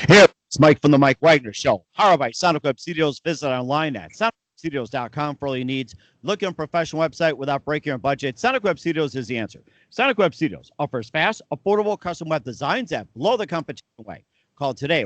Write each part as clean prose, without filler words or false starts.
Here, it's Mike from the Mike Wagner Show. Powered by Sonic Web Studios. Visit online at sonicwebstudios.com for all your needs. Look at a professional website without breaking your budget. Sonic Web Studios is the answer. Sonic Web Studios offers fast, affordable custom web designs that blow the competition away. Call today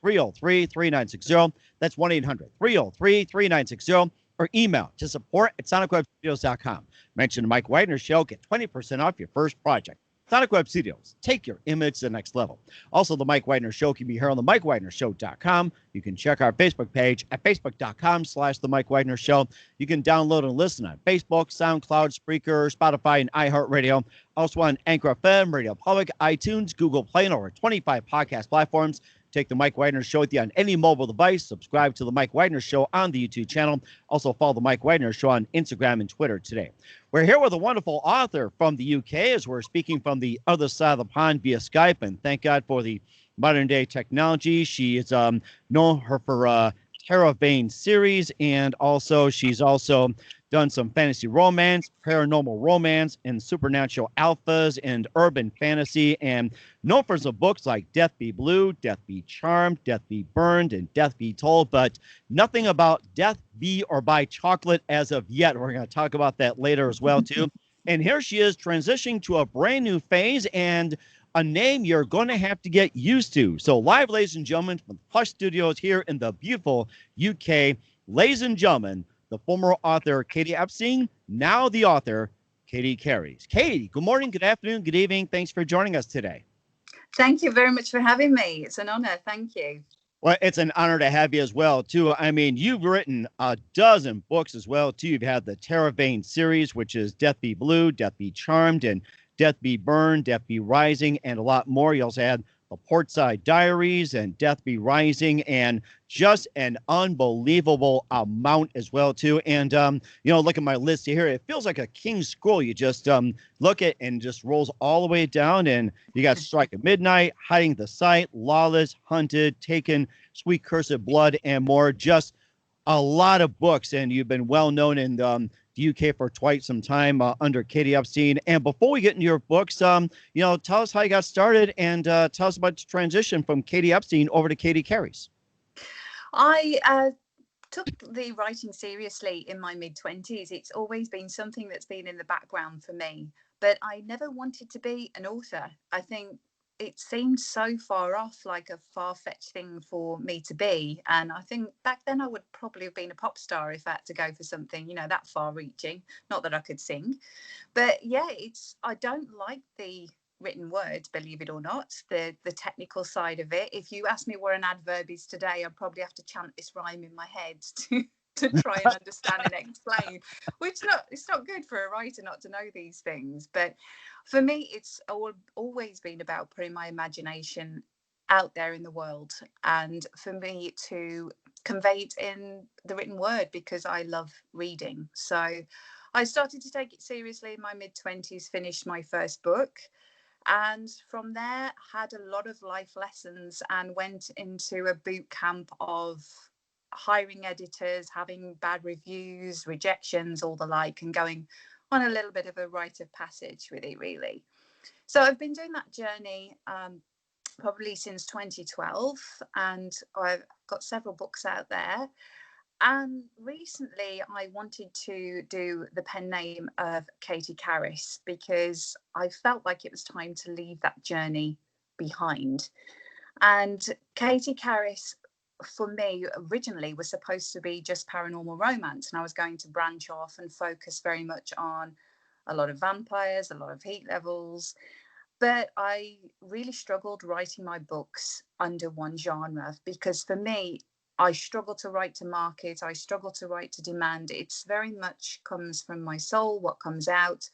1-800-303-3960. That's 1-800-303-3960. Or email to support at sonicwebstudios.com. Mention the Mike Wagner Show. Get 20% off your first project. Sonic Web Studios. Take your image to the next level. Also, the Mike Wagner Show can be heard on the MikeWagnerShow.com. You can check our Facebook page at Facebook.com/The Mike Wagner Show. You can download and listen on Facebook, SoundCloud, Spreaker, Spotify, and iHeartRadio. Also on Anchor FM, Radio Public, iTunes, Google Play, and over 25 podcast platforms. Take the Mike Wagner Show with you on any mobile device. Subscribe to the Mike Wagner Show on the YouTube channel. Also follow the Mike Wagner Show on Instagram and Twitter today. We're here with a wonderful author from the UK as we're speaking from the other side of the pond via Skype. And thank God for the modern day technology. She is known her for Terra Vane series, and also she's also done some fantasy romance, paranormal romance, and supernatural alphas and urban fantasy, and known for some books like Death Be Blue, Death Be Charmed, Death Be Burned, and Death Be Told, but nothing about Death Be or Buy Chocolate as of yet. We're going to talk about that later as well, too. And here she is transitioning to a brand new phase and a name you're going to have to get used to. So live, ladies and gentlemen, from the Plush Studios here in the beautiful UK, ladies and gentlemen, the former author Katie Epstein, now the author Katie Carys. Katie, good morning, good afternoon, good evening. Thanks for joining us today. Thank you very much for having me. It's an honor. Thank you. Well, it's an honor to have you as well, too. I mean, you've written a dozen books as well, too. You've had the Terra Vane series, which is Death Be Blue, Death Be Charmed, and Death Be Burned, Death Be Rising, and a lot more. You also had the Portside Diaries and Death Be Rising, and just an unbelievable amount as well, too. And, look at my list here. It feels like a king's scroll. You just look at and just rolls all the way down, and you got Strike at Midnight, Hiding the Sight, Lawless, Hunted, Taken, Sweet Cursed Blood, and more. Just a lot of books, and you've been well known in the UK for quite some time under Katie Epstein. And before we get into your books, tell us how you got started and tell us about the transition from Katie Epstein over to Katie Carys. I took the writing seriously in my mid-20s. It's always been something that's been in the background for me, but I never wanted to be an author. I think it seemed so far off, like a far-fetched thing for me to be. And I think back then I would probably have been a pop star if I had to go for something, that far-reaching. Not that I could sing. But yeah, I don't like the written word, believe it or not, the technical side of it. If you ask me where an adverb is today, I'd probably have to chant this rhyme in my head to try and understand and explain, which it's not good for a writer not to know these things. But for me, it's always been about putting my imagination out there in the world, and for me to convey it in the written word, because I love reading. So I started to take it seriously in my mid-20s, finished my first book, and from there had a lot of life lessons and went into a boot camp of hiring editors, having bad reviews, rejections, all the like, and going on a little bit of a rite of passage with it, really. So I've been doing that journey probably since 2012, and I've got several books out there. And recently I wanted to do the pen name of Katie Carys, because I felt like it was time to leave that journey behind. And Katie Carys, for me, originally was supposed to be just paranormal romance, and I was going to branch off and focus very much on a lot of vampires, a lot of heat levels. But I really struggled writing my books under one genre, because for me, I struggle to write to market. I struggle to write to demand. It's very much comes from my soul, what comes out.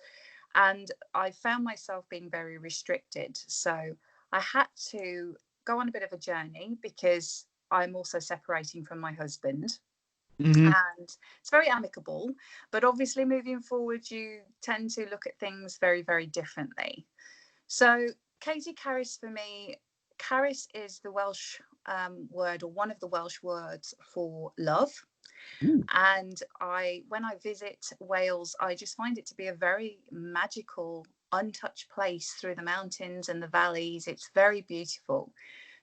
And I found myself being very restricted. So I had to go on a bit of a journey, because I'm also separating from my husband. Mm-hmm. And it's very amicable. But obviously moving forward, you tend to look at things very, very differently. So Katie Carys, for me, Carys is the Welsh word, or one of the Welsh words for love. And when I visit Wales, I just find it to be a very magical, untouched place through the mountains and the valleys. It's very beautiful.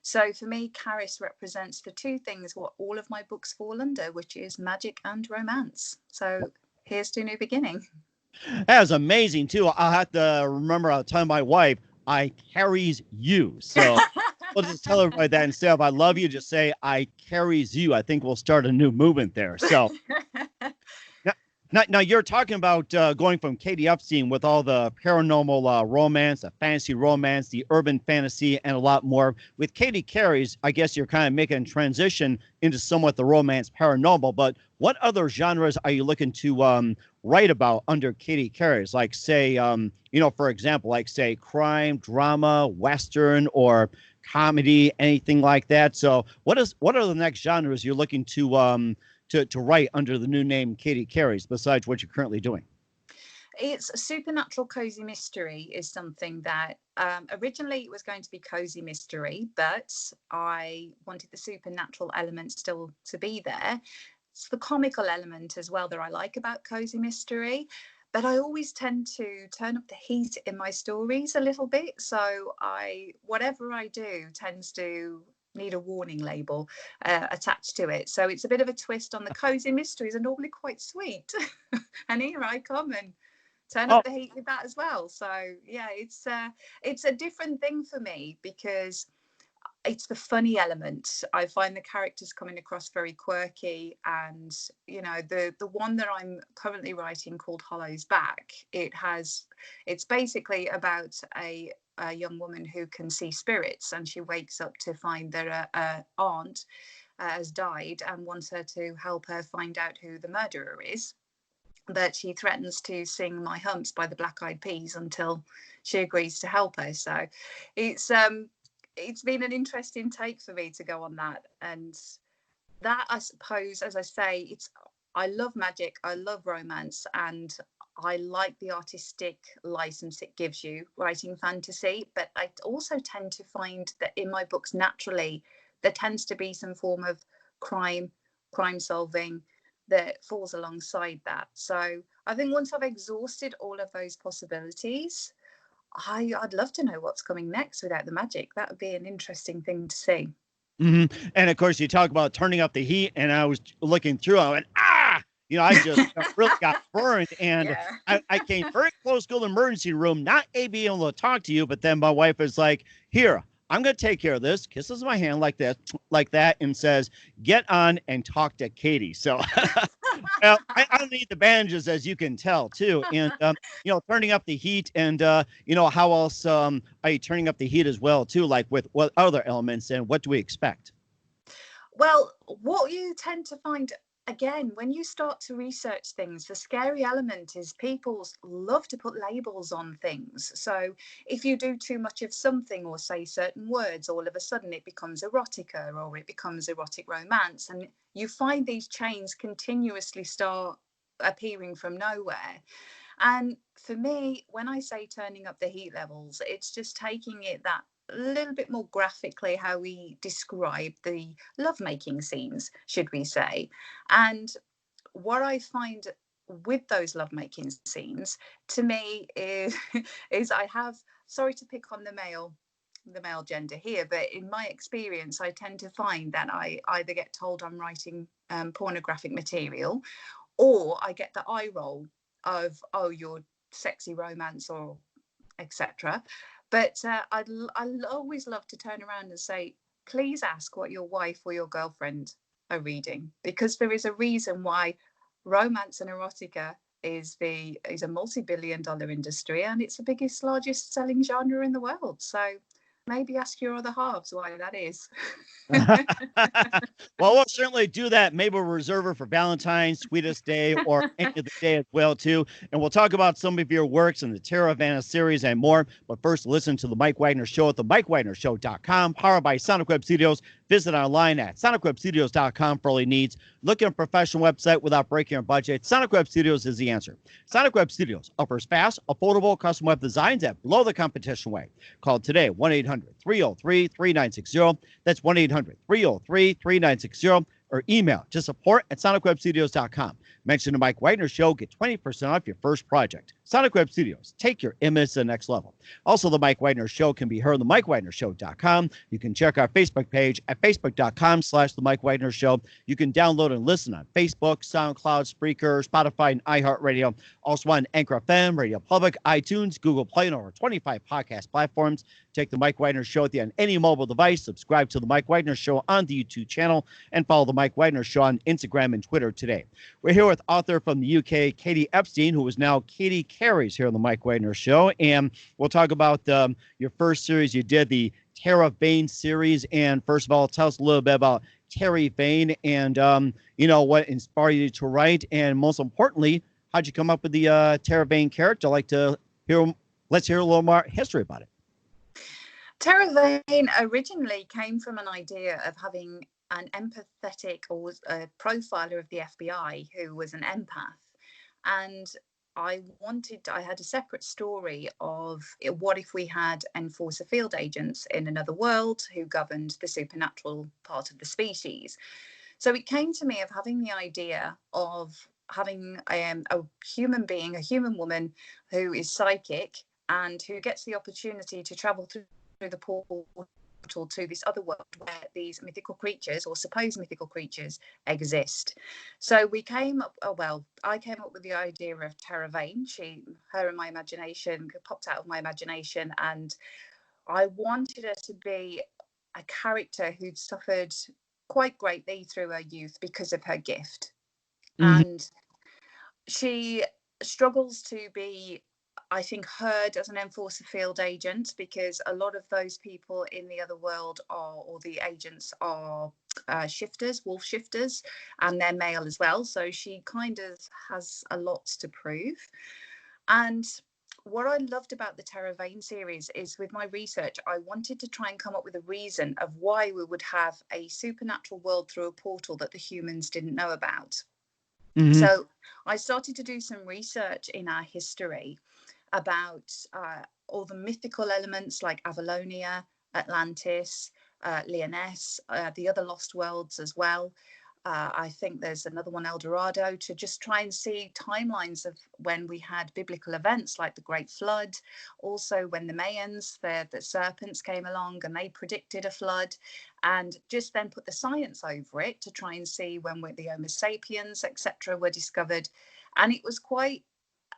So for me, Carys represents the two things what all of my books fall under, which is magic and romance. So here's to a new beginning. That was amazing too. I'll have to remember. I'll tell my wife I carries you. So we'll just tell everybody that instead of I love you, just say I carries you. I think we'll start a new movement there. So now you're talking about going from Katie Epstein with all the paranormal romance, the fantasy romance, the urban fantasy, and a lot more. With Katie Carys, I guess you're kind of making a transition into somewhat the romance paranormal. But what other genres are you looking to write about under Katie Carys? Like, say, for example, like, say, crime, drama, Western, or comedy, anything like that. So what are the next genres you're looking to write under the new name Katie Carys, besides what you're currently doing? It's supernatural cozy mystery is something that originally it was going to be cozy mystery, but I wanted the supernatural element still to be there. It's the comical element as well that I like about cozy mystery, but I always tend to turn up the heat in my stories a little bit. So whatever I do tends to need a warning label attached to it. So it's a bit of a twist on the cozy mysteries are normally quite sweet. And here I come and turn up the heat with that as well. So yeah, it's a different thing for me because it's the funny element. I find the characters coming across very quirky, and the one that I'm currently writing called Hollow's Back, it's basically about a young woman who can see spirits, and she wakes up to find that her aunt has died and wants her to help her find out who the murderer is. But she threatens to sing My Humps by the Black Eyed Peas until she agrees to help her. So it's been an interesting take for me to go on that. And that, I suppose, as I say, I love magic, I love romance, and I like the artistic license it gives you writing fantasy. But I also tend to find that in my books, naturally, there tends to be some form of crime solving that falls alongside that. So I think once I've exhausted all of those possibilities, I'd love to know what's coming next without the magic. That would be an interesting thing to see. Mm-hmm. And of course, you talk about turning up the heat, and I was looking through, I went, I just really got burned, and yeah. I came very close to the emergency room, not being able to talk to you, but then my wife is like, here, I'm going to take care of this, kisses my hand like that, and says, get on and talk to Katie. So I don't need the bandages, as you can tell, too. And, turning up the heat, and, how else are you turning up the heat as well, too? Like with what other elements, and what do we expect? Well, what you tend to find, again, when you start to research things, the scary element is people love to put labels on things. So if you do too much of something or say certain words, all of a sudden it becomes erotica or it becomes erotic romance. And you find these chains continuously start appearing from nowhere. And for me, when I say turning up the heat levels, it's just taking it that a little bit more graphically how we describe the lovemaking scenes, should we say. And what I find with those lovemaking scenes, to me, is I have, sorry to pick on the male gender here, but in my experience, I tend to find that I either get told I'm writing pornographic material, or I get the eye roll of, oh, you're sexy romance or etc. But I'd always love to turn around and say, please ask what your wife or your girlfriend are reading, because there is a reason why romance and erotica is a multi-billion-dollar industry, and it's the largest selling genre in the world. So maybe ask your other halves why that is. Well, we'll certainly do that. Maybe we'll reserve her for Valentine's, Sweetest Day, or any of the day as well, too. And we'll talk about some of your works in the Terravana series and more. But first, listen to The Mike Wagner Show at themikewagnershow.com, powered by Sonic Web Studios. Visit online at sonicwebstudios.com for all your needs. Look at a professional website without breaking your budget. Sonic Web Studios is the answer. Sonic Web Studios offers fast, affordable, custom web designs at below the competition rate. Call today, 1-800-303-3960. That's 1-800-303-3960. Or email to support@sonicwebstudios.com. Mention the Mike Wagner Show. Get 20% off your first project. Sonic Web Studios, take your image to the next level. Also, the Mike Wagner Show can be heard on the MikeWagnerShow.com. You can check our Facebook page at Facebook.com/The Mike Wagner Show. You can download and listen on Facebook, SoundCloud, Spreaker, Spotify, and iHeartRadio. Also on Anchor FM, Radio Public, iTunes, Google Play, and over 25 podcast platforms. Take the Mike Wagner Show at the on any mobile device. Subscribe to the Mike Wagner Show on the YouTube channel, and follow the Mike Wagner Show on Instagram and Twitter today. We're here with author from the UK, Katie Epstein, who is now Katie Carys here on the Mike Wagner Show. And we'll talk about your first series you did, the Tara Vane series. And first of all, tell us a little bit about Terry Vane and, what inspired you to write. And most importantly, how'd you come up with the Tara Vane character? I'd like to let's hear a little more history about it. Tara Vane originally came from an idea of having an empathetic or a profiler of the FBI who was an empath. And I had a separate story of what if we had enforcer field agents in another world who governed the supernatural part of the species. So it came to me of having the idea of having a human being, a human woman who is psychic and who gets the opportunity to travel through the portal to this other world where these mythical creatures or supposed mythical creatures exist. So I came up with the idea of Tara Vane. Her in my imagination popped out of my imagination, and I wanted her to be a character who'd suffered quite greatly through her youth because of her gift. Mm-hmm. And she struggles to be, I think, heard as an enforcer field agent, because a lot of those people in the other world or the agents are shifters, wolf shifters, and they're male as well. So she kind of has a lot to prove. And what I loved about the Tara Vane series is, with my research, I wanted to try and come up with a reason of why we would have a supernatural world through a portal that the humans didn't know about. Mm-hmm. So I started to do some research in our history about all the mythical elements like Avalonia, Atlantis, Lyonesse, the other lost worlds as well. I think there's another one, El Dorado, to just try and see timelines of when we had biblical events like the Great Flood. Also when the Mayans, the serpents came along and they predicted a flood, and just then put the science over it to try and see when the Homo sapiens, etc., were discovered. And it was quite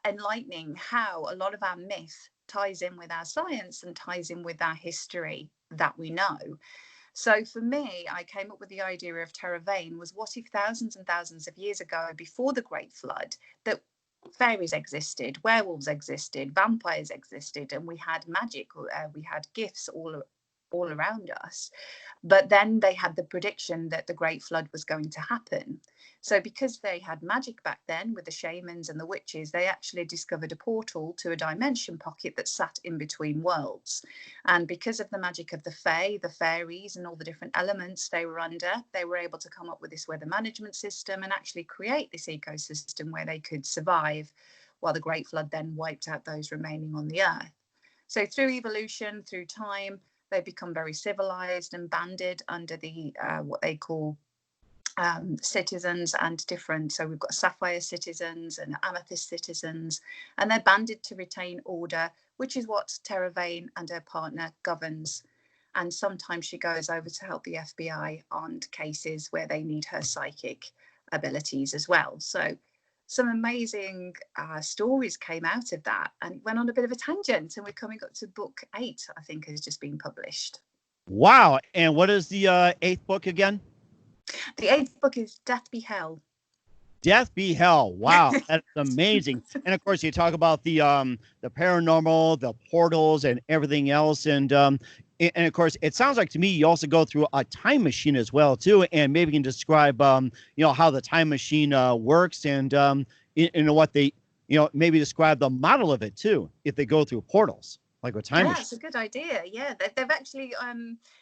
enlightening how a lot of our myth ties in with our science and ties in with our history that we know. So for me, I came up with the idea of Tara Vane was, what if thousands and thousands of years ago, before the Great Flood, that fairies existed, werewolves existed, vampires existed, and we had magic, we had gifts all around us. But then they had the prediction that the Great Flood was going to happen. So because they had magic back then with the shamans and the witches, they actually discovered a portal to a dimension pocket that sat in between worlds. And because of the magic of the fae, the fairies, and all the different elements they were under, they were able to come up with this weather management system and actually create this ecosystem where they could survive, while the Great Flood then wiped out those remaining on the earth. So through evolution, through time, they become very civilized and banded under the what they call citizens and different. So we've got sapphire citizens and amethyst citizens, and they're banded to retain order, which is what Tara Vane and her partner governs. And sometimes she goes over to help the FBI on cases where they need her psychic abilities as well. So some amazing stories came out of that, and went on a bit of a tangent, and we're coming up to book 8, I think, has just been published. Wow. And what is the 8th book again? The 8th book is Death Be Hell. Death Be Hell. Wow, that's amazing. And of course, you talk about the paranormal, the portals, and everything else. And of course, it sounds like to me you also go through a time machine as well too. And maybe you can describe how the time machine works, and what they maybe describe the model of it too, if they go through portals. Like a time machine. That's a good idea. Yeah, they've actually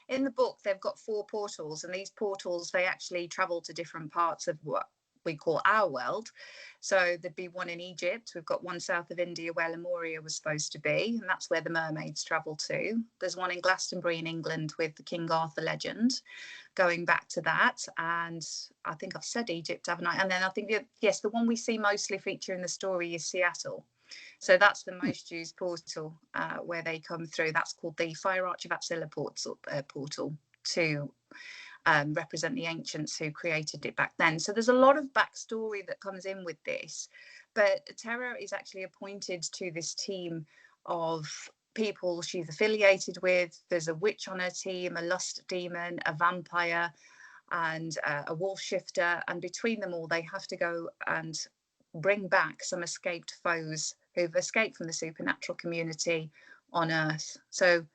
in the book they've got 4 portals, and these portals, they actually travel to different parts of what we call our world. So there'd be one in Egypt. We've got one south of India where Lemuria was supposed to be, and that's where the mermaids travel to. There's one in Glastonbury in England with the King Arthur legend, going back to that. And I think I've said Egypt, haven't I? And then I think, yes, the one we see mostly feature in the story is Seattle. So that's the most used portal where they come through. That's called the Fire Arch of Attila portal to represent the ancients who created it back then. So there's a lot of backstory that comes in with this. But Terra is actually appointed to this team of people she's affiliated with. There's a witch on her team, a lust demon, a vampire, and a wolf shifter. And between them all, they have to go and bring back some escaped foes who've escaped from the supernatural community on Earth. So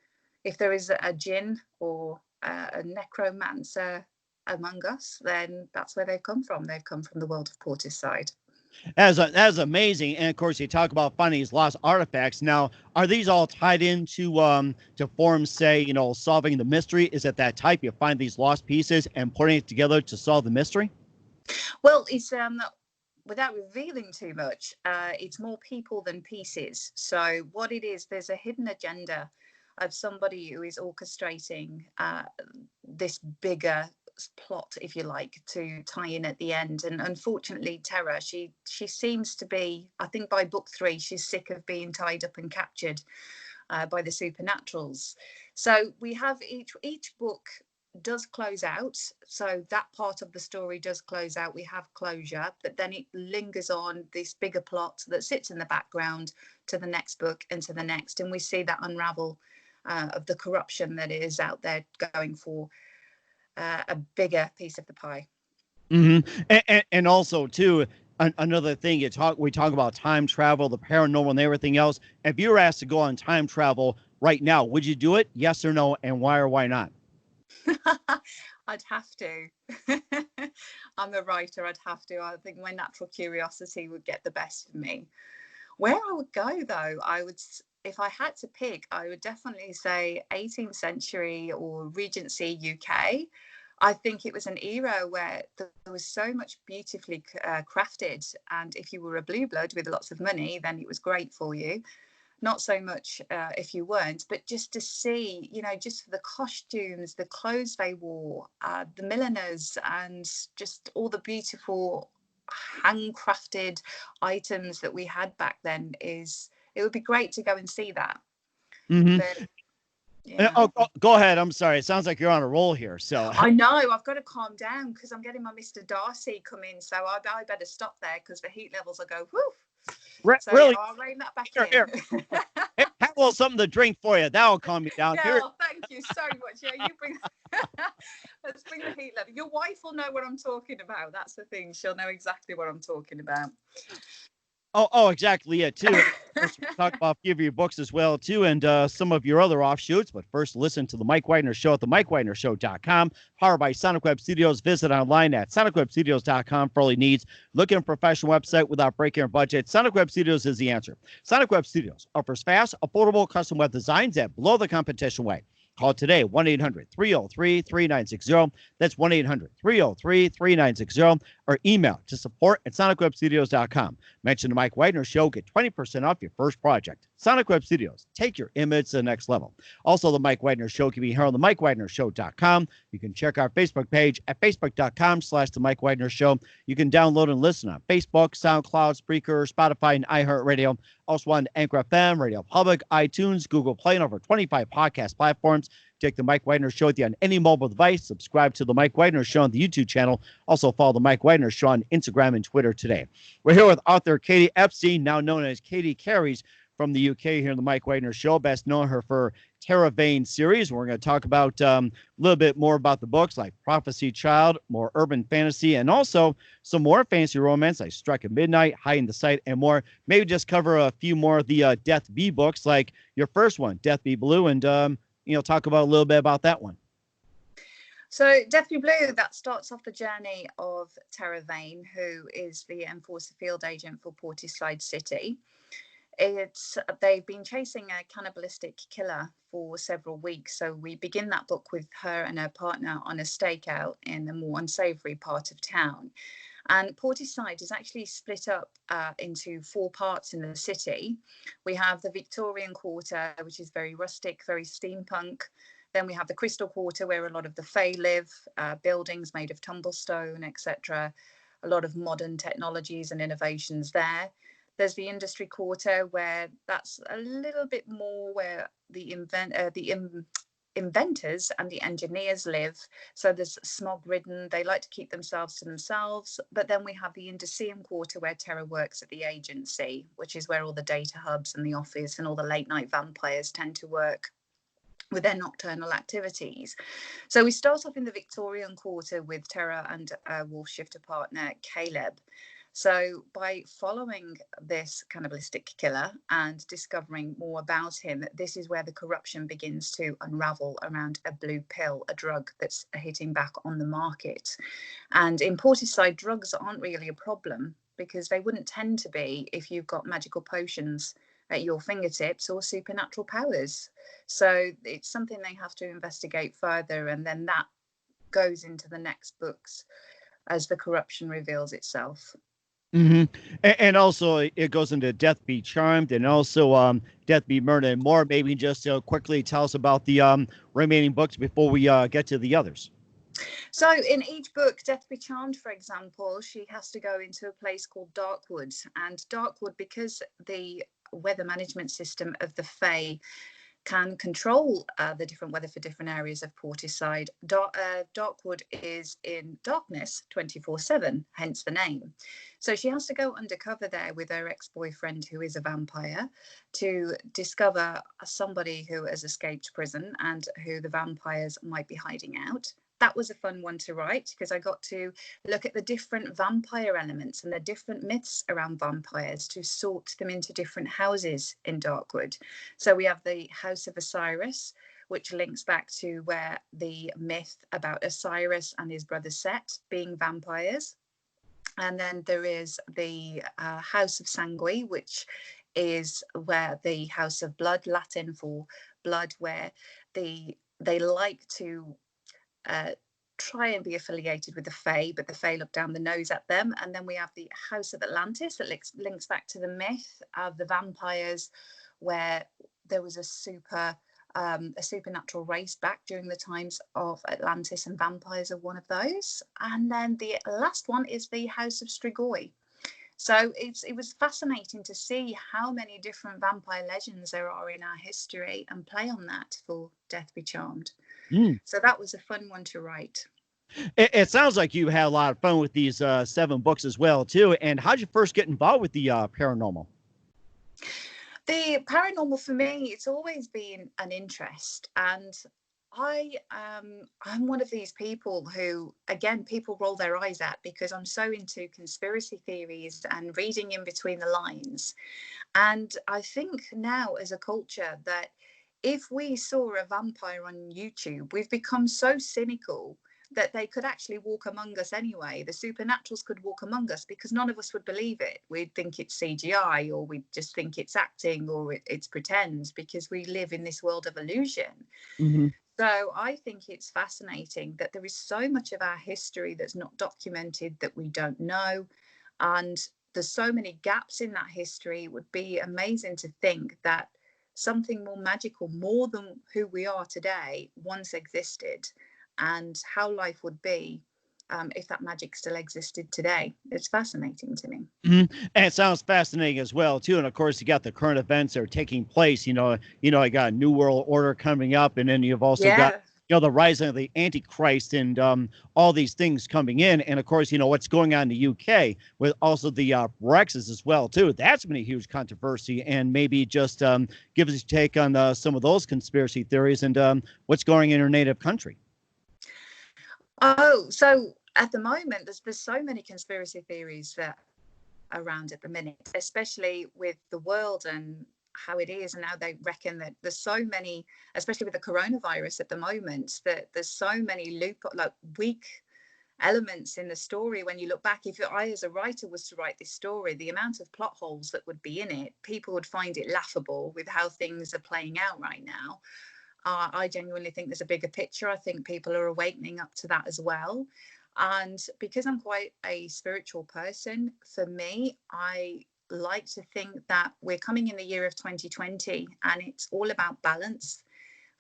if there is a jinn or a necromancer among us, then that's where they've come from. They've come from the world of Portiside. That's amazing. And of course, you talk about finding these lost artifacts. Now, are these all tied into to form, say, you know, solving the mystery? Is it that type? You find these lost pieces and putting it together to solve the mystery? Well, it's without revealing too much, it's more people than pieces. So what it is, there's a hidden agenda of somebody who is orchestrating this bigger plot, if you like, to tie in at the end. And unfortunately, Terra, she seems to be, I think by book 3, she's sick of being tied up and captured by the supernaturals. So we have each book does close out, so that part of the story does close out. We have closure, but then it lingers on this bigger plot that sits in the background to the next book and to the next, and we see that unravel of the corruption that is out there going for a bigger piece of the pie. Mm-hmm. And also too, another thing we talk about time travel, the paranormal, and everything else. If you were asked to go on time travel right now, would you do it? Yes or no, and why or why not? I'd have to. I'm a writer. I'd have to. I think my natural curiosity would get the best of me. Where I would go, though, if I had to pick, I would definitely say 18th century or Regency UK. I think it was an era where there was so much beautifully crafted. And if you were a blue blood with lots of money, then it was great for you. Not so much if you weren't, but just to see, you know, just the costumes, the clothes they wore, the milliners, and just all the beautiful handcrafted items that we had back then. It would be great to go and see that. Mm-hmm. But, yeah. Oh, go ahead. I'm sorry. It sounds like you're on a roll here. So I know I've got to calm down because I'm getting my Mr. Darcy come in, so I better stop there because the heat levels will go whoo. So really, yeah, I'll rein that back here. Have a little something to drink for you. That'll calm me down. Yeah, Here. well, thank you so much. Yeah, you bring. Let's bring the heat level. Your wife will know what I'm talking about. That's the thing. She'll know exactly what I'm talking about. Oh, exactly. Yeah, too. We'll talk about a few of your books as well, too, and some of your other offshoots. But first, listen to the Mike Wagner Show at themikewagnershow.com. Powered by Sonic Web Studios. Visit online at sonicwebstudios.com for all your needs. Looking for a professional website without breaking your budget? Sonic Web Studios is the answer. Sonic Web Studios offers fast, affordable custom web designs that blow the competition away. Call today, 1-800-303-3960. That's 1-800-303-3960. Or email to support@sonicwebstudios.com. Mention the Mike Wagner Show. Get 20% off your first project. Sonic Web Studios. Take your image to the next level. Also, the Mike Wagner Show can be heard on the MikeWagnerShow.com. You can check our Facebook page at facebook.com/the Mike Wagner Show. You can download and listen on Facebook, SoundCloud, Spreaker, Spotify, and iHeartRadio. Also on Anchor FM, Radio Public, iTunes, Google Play, and over 25 podcast platforms. Take the Mike Wagner Show with you on any mobile device. Subscribe to the Mike Wagner Show on the YouTube channel. Also follow the Mike Wagner Show on Instagram and Twitter today. We're here with author Katie Epstein, now known as Katie Carys, from the UK here in the Mike Wagner Show. Best known her for Terra Vein series. We're going to talk about a little bit more about the books like Prophecy Child, more urban fantasy, and also some more fantasy romance like Strike at Midnight, High in the Sight, and more. Maybe just cover a few more of the Death Be books like your first one, Death Be Blue, and talk about a little bit about that one. So Death Be Blue, that starts off the journey of Terra Vein, who is the Enforcer field agent for Portiside City. They've been chasing a cannibalistic killer for several weeks. So we begin that book with her and her partner on a stakeout in the more unsavory part of town. And Portiside is actually split up into 4 parts in the city. We have the Victorian Quarter, which is very rustic, very steampunk. Then we have the Crystal Quarter, where a lot of the Fae live, buildings made of tumblestone, etc. A lot of modern technologies and innovations there. There's the industry quarter, where that's a little bit more where the inventors and the engineers live. So there's smog ridden, they like to keep themselves to themselves. But then we have the Industrium quarter, where Terra works at the agency, which is where all the data hubs and the office and all the late night vampires tend to work with their nocturnal activities. So we start off in the Victorian quarter with Terra and wolf shifter partner Caleb. So by following this cannibalistic killer and discovering more about him, this is where the corruption begins to unravel around a blue pill, a drug that's hitting back on the market. And in Portiside, drugs aren't really a problem, because they wouldn't tend to be if you've got magical potions at your fingertips or supernatural powers. So it's something they have to investigate further, and then that goes into the next books as the corruption reveals itself. Mm-hmm. And also it goes into Death Be Charmed, and also Death Be Murdered and more. Maybe just quickly tell us about the remaining books before we get to the others. So in each book, Death Be Charmed, for example, she has to go into a place called Darkwood. And Darkwood, because the weather management system of the Fae can control the different weather for different areas of Portiside, Darkwood is in darkness 24/7, hence the name. So she has to go undercover there with her ex-boyfriend, who is a vampire, to discover somebody who has escaped prison and who the vampires might be hiding out. That was a fun one to write, because I got to look at the different vampire elements and the different myths around vampires to sort them into different houses in Darkwood. So we have the House of Osiris, which links back to where the myth about Osiris and his brother Set being vampires. And then there is the House of Sanguis, which is where the House of Blood, Latin for blood, where they like to try and be affiliated with the Fae, but the Fae look down the nose at them. And then we have the House of Atlantis that links back to the myth of the vampires, where there was a supernatural race back during the times of Atlantis, and vampires are one of those. And then the last one is the House of Strigoi. So it was fascinating to see how many different vampire legends there are in our history, and play on that for Death Be Charmed. So that was a fun one to write. It sounds like you had a lot of fun with these 7 books as well, too. And how'd you first get involved with the paranormal? The paranormal, for me, it's always been an interest. And I'm one of these people who, again, people roll their eyes at, because I'm so into conspiracy theories and reading in between the lines. And I think now as a culture that if we saw a vampire on YouTube, we've become so cynical that they could actually walk among us anyway. The supernaturals could walk among us, because none of us would believe it. We'd think it's CGI, or we'd just think it's acting, or it's pretend, because we live in this world of illusion. Mm-hmm. So I think it's fascinating that there is so much of our history that's not documented, that we don't know. And there's so many gaps in that history. It would be amazing to think that something more magical, more than who we are today, once existed, and how life would be if that magic still existed today. It's fascinating to me. Mm-hmm. And it sounds fascinating as well, too. And of course, you got the current events that are taking place. I got a New World Order coming up, and then you've also got the rising of the Antichrist, and all these things coming in. And of course, what's going on in the UK with also the Brexit as well, too. That's been a huge controversy, and maybe just give us a take on some of those conspiracy theories and what's going in your native country. Oh, so at the moment, there's so many conspiracy theories that are around at the minute, especially with the world and how it is. And now they reckon that there's so many, especially with the coronavirus at the moment, that there's so many weak elements in the story. When you look back, if I as a writer was to write this story, the amount of plot holes that would be in it, people would find it laughable with how things are playing out right now. I genuinely think there's a bigger picture. I think people are awakening up to that as well. And because I'm quite a spiritual person, for me, I like to think that we're coming in the year of 2020, and it's all about balance.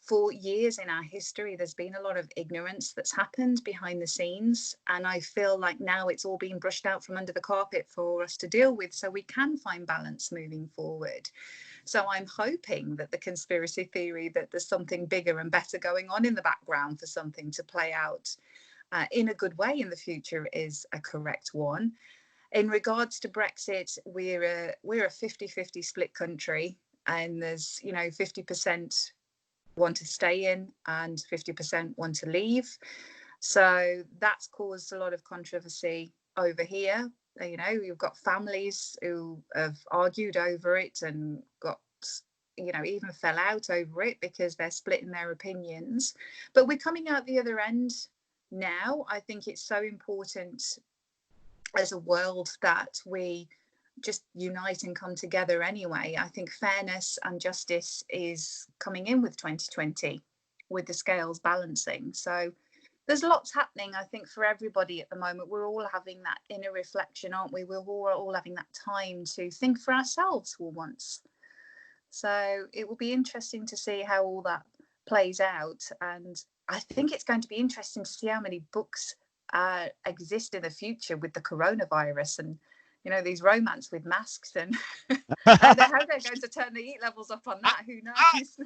for years in our history, there's been a lot of ignorance that's happened behind the scenes. And I feel like now it's all being brushed out from under the carpet for us to deal with, so we can find balance moving forward. So I'm hoping that the conspiracy theory that there's something bigger and better going on in the background for something to play out in a good way in the future is a correct one. In regards to Brexit, we're a 50-50 split country, and there's 50% want to stay in and 50% want to leave. So that's caused a lot of controversy over here. You've got families who have argued over it and got even fell out over it because they're splitting their opinions. But we're coming out the other end now. I think it's so important as a world that we just unite and come together anyway. I think fairness and justice is coming in with 2020 with the scales balancing. So there's lots happening, I think, for everybody at the moment. We're all having that inner reflection, aren't we? We're all having that time to think for ourselves for once. So it will be interesting to see how all that plays out. And I think it's going to be interesting to see how many books exist in the future with the coronavirus and these romance with masks and how they're going to turn the heat levels up on that. Who knows?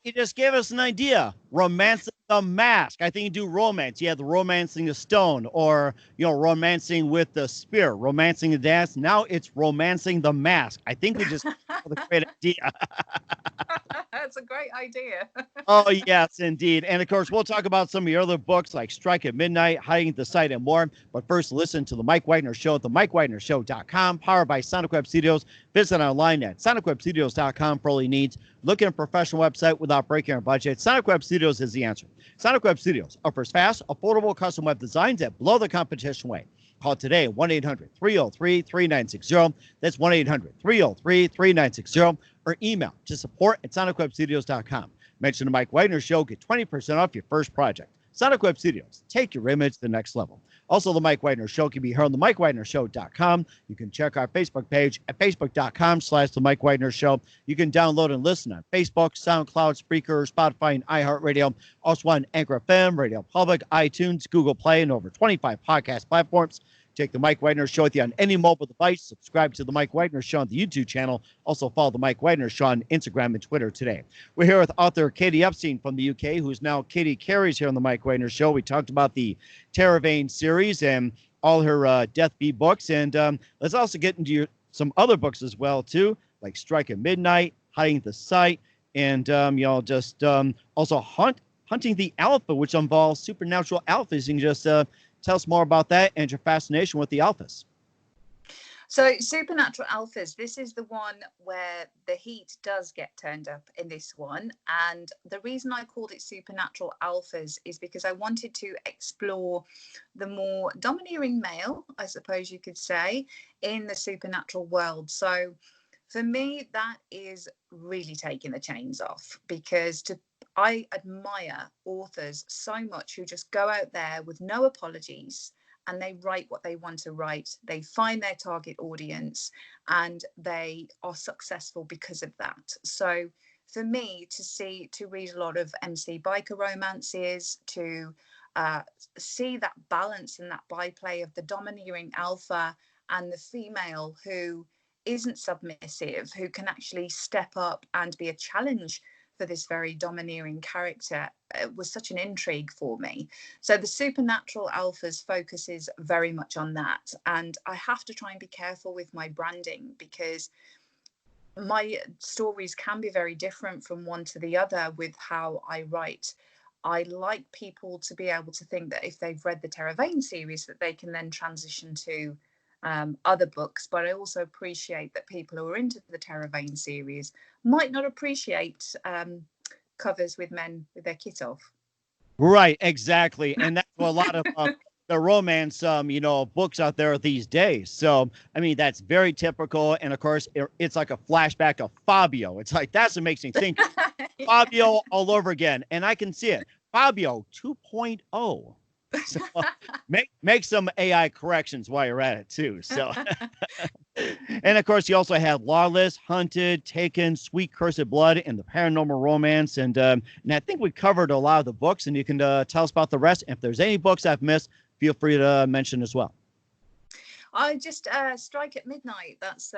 You just gave us an idea. Romancing the mask. I think you do romance. Yeah, the romancing the stone, or romancing with the spear, romancing the dance. Now it's romancing the mask. I think we just have a great idea. That's a great idea. Oh, yes, indeed. And of course, we'll talk about some of your other books like Strike at Midnight, Hiding at the Sight, and more. But first, listen to the Mike Wagner Show at the MikeWagnerShow.com, powered by Sonic Web Studios. Visit online at SonicWebStudios.com for all your needs. Look at a professional website without breaking our budget. Sonic Web Studios is the answer. Sonic Web Studios offers fast, affordable custom web designs that blow the competition away. Call today, 1-800-303-3960. That's 1-800-303-3960. Or email to support@SonicWebStudios.com. Mention the Mike Wagner Show. Get 20% off your first project. Sonic Web Studios. Take your image to the next level. Also, the Mike Wagner Show can be heard on the MikeWagnerShow.com. You can check our Facebook page at Facebook.com/The Mike Wagner Show. You can download and listen on Facebook, SoundCloud, Spreaker, Spotify, and iHeartRadio. Also on Anchor FM, Radio Public, iTunes, Google Play, and over 25 podcast platforms. Take the Mike Wagner Show with you on any mobile device. Subscribe to the Mike Wagner Show on the YouTube channel. Also follow the Mike Wagner Show on Instagram and Twitter today. We're here with author Katie Epstein from the UK, who's now Katie Carys here on the Mike Wagner Show. We talked about the Terravane series and all her Death Bee books. And let's also get into some other books as well, too, like Strike at Midnight, Hiding at the Sight, and also Hunting the Alpha, which involves supernatural alphas. You can just tell us more about that and your fascination with the alphas. So supernatural alphas, this is the one where the heat does get turned up in this one. And the reason I called it supernatural alphas is because I wanted to explore the more domineering male, I suppose you could say, in the supernatural world. So for me, that is really taking the chains off, because I admire authors so much who just go out there with no apologies and they write what they want to write. They find their target audience and they are successful because of that. So for me to read a lot of MC biker romances, to see that balance and that byplay of the domineering alpha and the female who isn't submissive, who can actually step up and be a challenge for this very domineering character, was such an intrigue for me. So the supernatural alphas focuses very much on that. And I have to try and be careful with my branding, because my stories can be very different from one to the other with how I write. I like people to be able to think that if they've read the Terravane series, that they can then transition to other books. But I also appreciate that people who are into the Terravane series might not appreciate covers with men with their kit off. Right, exactly. And that's what a lot of the romance, books out there these days. So, I mean, that's very typical. And of course, it's like a flashback of Fabio. It's like, that's what makes me think Fabio all over again. And I can see it. Fabio 2.0. So make some AI corrections while you're at it too. So And of course, you also had Lawless, Hunted, Taken, Sweet Cursed Blood, and the Paranormal Romance. And I think we covered a lot of the books, and you can tell us about the rest. If there's any books I've missed, feel free to mention as well. I just Strike at Midnight. That's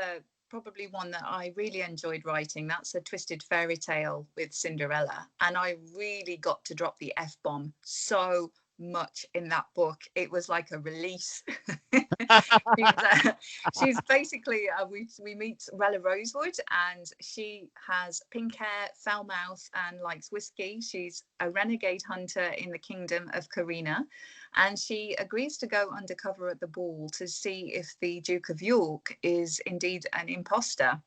probably one that I really enjoyed writing. That's a twisted fairy tale with Cinderella. And I really got to drop the F-bomb so much in that book. It was like a release. She's basically we meet Rella Rosewood, and she has pink hair, foul mouth, and likes whiskey. She's a renegade hunter in the kingdom of Karina, and she agrees to go undercover at the ball to see if the Duke of York is indeed an imposter.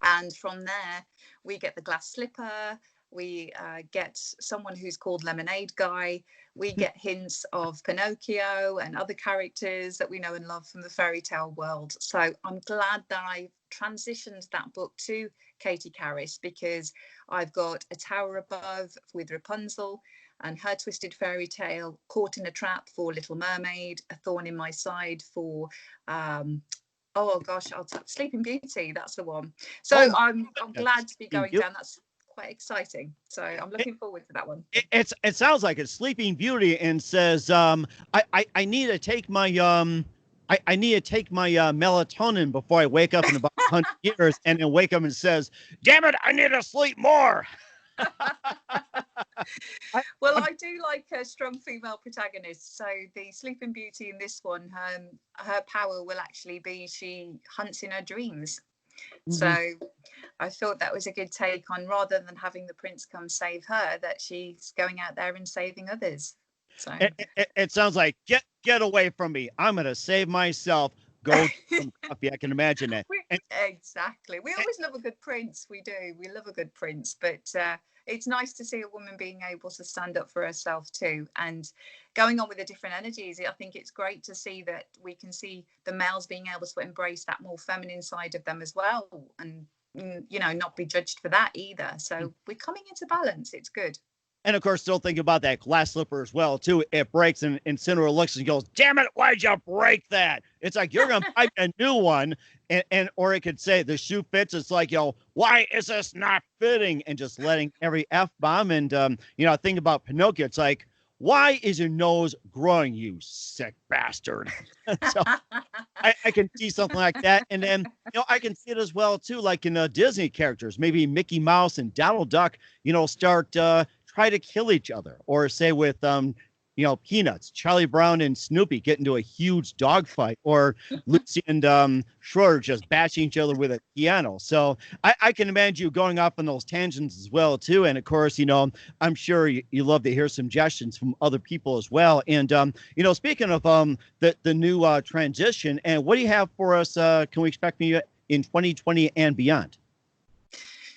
And from there we get the glass slipper, we get someone who's called Lemonade Guy. We get hints of Pinocchio and other characters that we know and love from the fairy tale world. So I'm glad that I transitioned that book to Katie Carys, because I've got A Tower Above with Rapunzel and her twisted fairy tale, Caught in a Trap for Little Mermaid, A Thorn in My Side for Sleeping Beauty. That's the one. So I'm glad to be going down. That's quite exciting. So I'm looking forward to that one. It sounds like it's Sleeping Beauty and says, I need to take my I need to take my melatonin before I wake up in about 100 years, and then wake up and says, damn it, I need to sleep more. Well, I do like a strong female protagonist. So the Sleeping Beauty in this one, her power will actually be she hunts in her dreams. Mm-hmm. So I thought that was a good take on, rather than having the prince come save her, that she's going out there and saving others. So it sounds like get away from me. I'm going to save myself. Go get some coffee. I can imagine that. Exactly. We always love a good prince. We do. We love a good prince. But it's nice to see a woman being able to stand up for herself too, and going on with the different energies. I think it's great to see that we can see the males being able to embrace that more feminine side of them as well, and not be judged for that either. So we're coming into balance. It's good. And of course, still think about that glass slipper as well too. It breaks, and Cinderella looks and goes, damn it, why'd you break that? It's like, you're gonna buy a new one. And or it could say the shoe fits. It's like, why is this not fitting? And just letting every F-bomb. And think about Pinocchio. It's like, why is your nose growing, you sick bastard? So I can see something like that. And then, I can see it as well too, like in Disney characters, maybe Mickey Mouse and Donald Duck, start try to kill each other, or say with Peanuts, Charlie Brown and Snoopy get into a huge dogfight, or Lucy and Schroeder just bashing each other with a piano. So I can imagine you going off on those tangents as well too. And of course, I'm sure you love to hear suggestions from other people as well. And speaking of the new transition, and what do you have for us? Can we expect me in 2020 and beyond?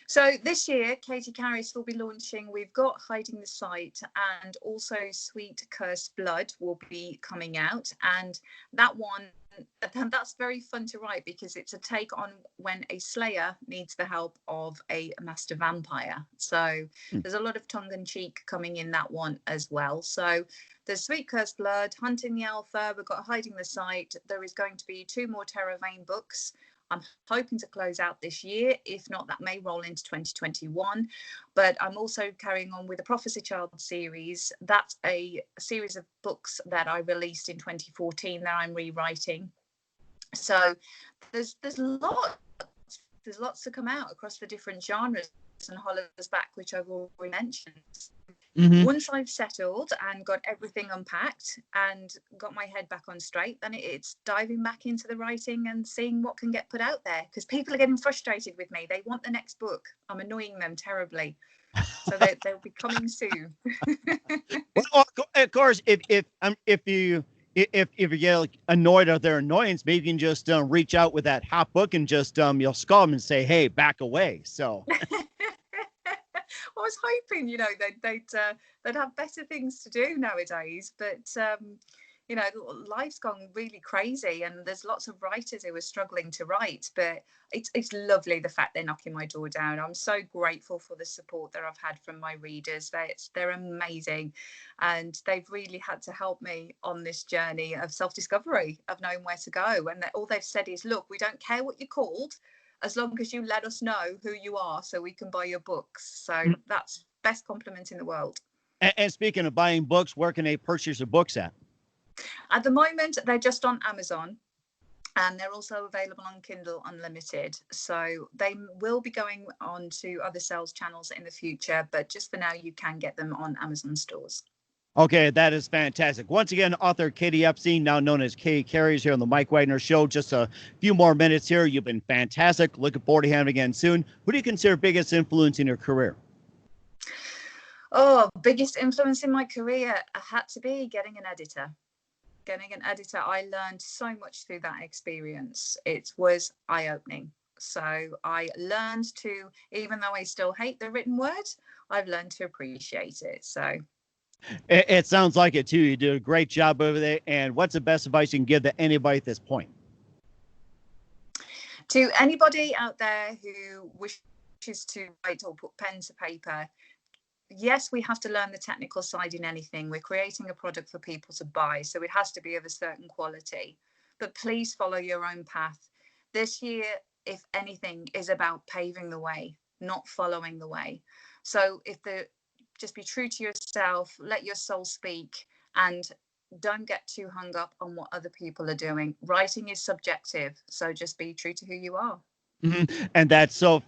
So this year, Katie Carys will be launching. We've got Hiding the Sight, and also Sweet Cursed Blood will be coming out. And that's very fun to write, because it's a take on when a slayer needs the help of a master vampire. So there's a lot of tongue-in-cheek coming in that one as well. So there's Sweet Cursed Blood, Hunting the Alpha, we've got Hiding the Sight. There is going to be 2 more Terror Vein books. I'm hoping to close out this year. If not, that may roll into 2021. But I'm also carrying on with the Prophecy Child series. That's a series of books that I released in 2014 that I'm rewriting. So there's lots to come out across the different genres, and Hollow's back, which I've already mentioned. Mm-hmm. Once I've settled and got everything unpacked and got my head back on straight, then it's diving back into the writing and seeing what can get put out there, because people are getting frustrated with me. They want the next book. I'm annoying them terribly. So they'll be coming soon. Well, of course, if you get annoyed at their annoyance, maybe you can just reach out with that hot book and just you'll skull them and say, hey, back away. So I was hoping, they'd have better things to do nowadays, but you know, life's gone really crazy, and there's lots of writers who are struggling to write, but it's lovely the fact they're knocking my door down. I'm so grateful for the support that I've had from my readers. They're amazing, and they've really had to help me on this journey of self-discovery, of knowing where to go. And all they've said is, look, we don't care what you're called, as long as you let us know who you are so we can buy your books. So that's best compliment in the world. And speaking of buying books, where can they purchase your books at? At the moment, they're just on Amazon, and they're also available on Kindle Unlimited. So they will be going on to other sales channels in the future, but just for now, you can get them on Amazon stores. Okay, that is fantastic. Once again, author Katie Epstein, now known as Katie Carys, here on the Mike Wagner Show. Just a few more minutes here. You've been fantastic. Looking forward to having you again soon. Who do you consider biggest influence in your career? Oh, biggest influence in my career had to be getting an editor. Getting an editor, I learned so much through that experience. It was eye-opening. So I learned to, even though I still hate the written word, I've learned to appreciate it. So It sounds like it too. You did a great job over there. And what's the best advice you can give to anybody at this point? To anybody out there who wishes to write or put pen to paper, yes, we have to learn the technical side in anything. We're creating a product for people to buy, so it has to be of a certain quality. But please follow your own path. This year, if anything, is about paving the way, not following the way. So just be true to yourself, let your soul speak, and don't get too hung up on what other people are doing. Writing is subjective, so just be true to who you are. Mm-hmm. And that's so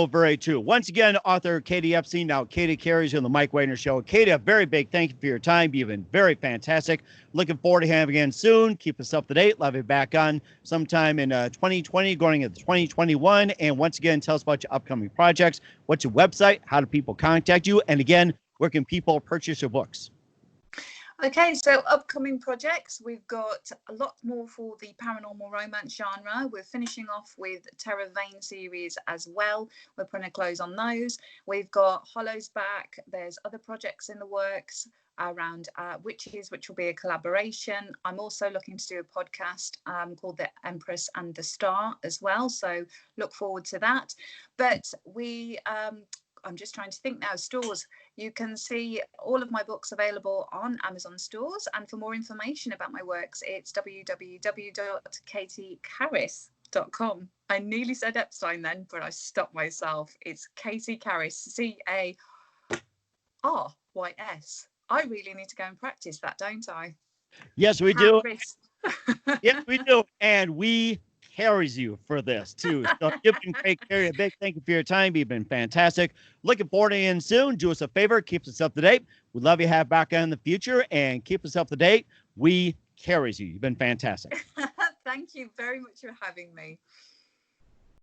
very true. Once again, author Katie Epstein, now Katie Carys on the Mike Wagner Show. Katie, a very big thank you for your time. You've been very fantastic. Looking forward to having you again soon. Keep us up to date. Love you back on sometime in 2020, going into 2021. And once again, tell us about your upcoming projects. What's your website? How do people contact you? And again, where can people purchase your books? Okay, so upcoming projects, we've got a lot more for the paranormal romance genre. We're finishing off with Terror Vein series as well. We're putting a close on those. We've got Hollow's back. There's other projects in the works around witches, which will be a collaboration. I'm also looking to do a podcast called The Empress and the Star as well. So look forward to that. But I'm just trying to think now, stores. You can see all of my books available on Amazon stores. And for more information about my works, it's www.katiecarys.com. I nearly said Epstein then, but I stopped myself. It's Katie Carys, Carys. I really need to go and practice that, don't I? Yes, we do. Yes, we do. And we carries you for this too. So you've been great, Carrie. A big thank you for your time. You've been fantastic. Looking forward to you soon. Do us a favor, keep us up to date. We'd love you to have back on in the future, and keep us up to date. We carries you. You've been fantastic. Thank you very much for having me.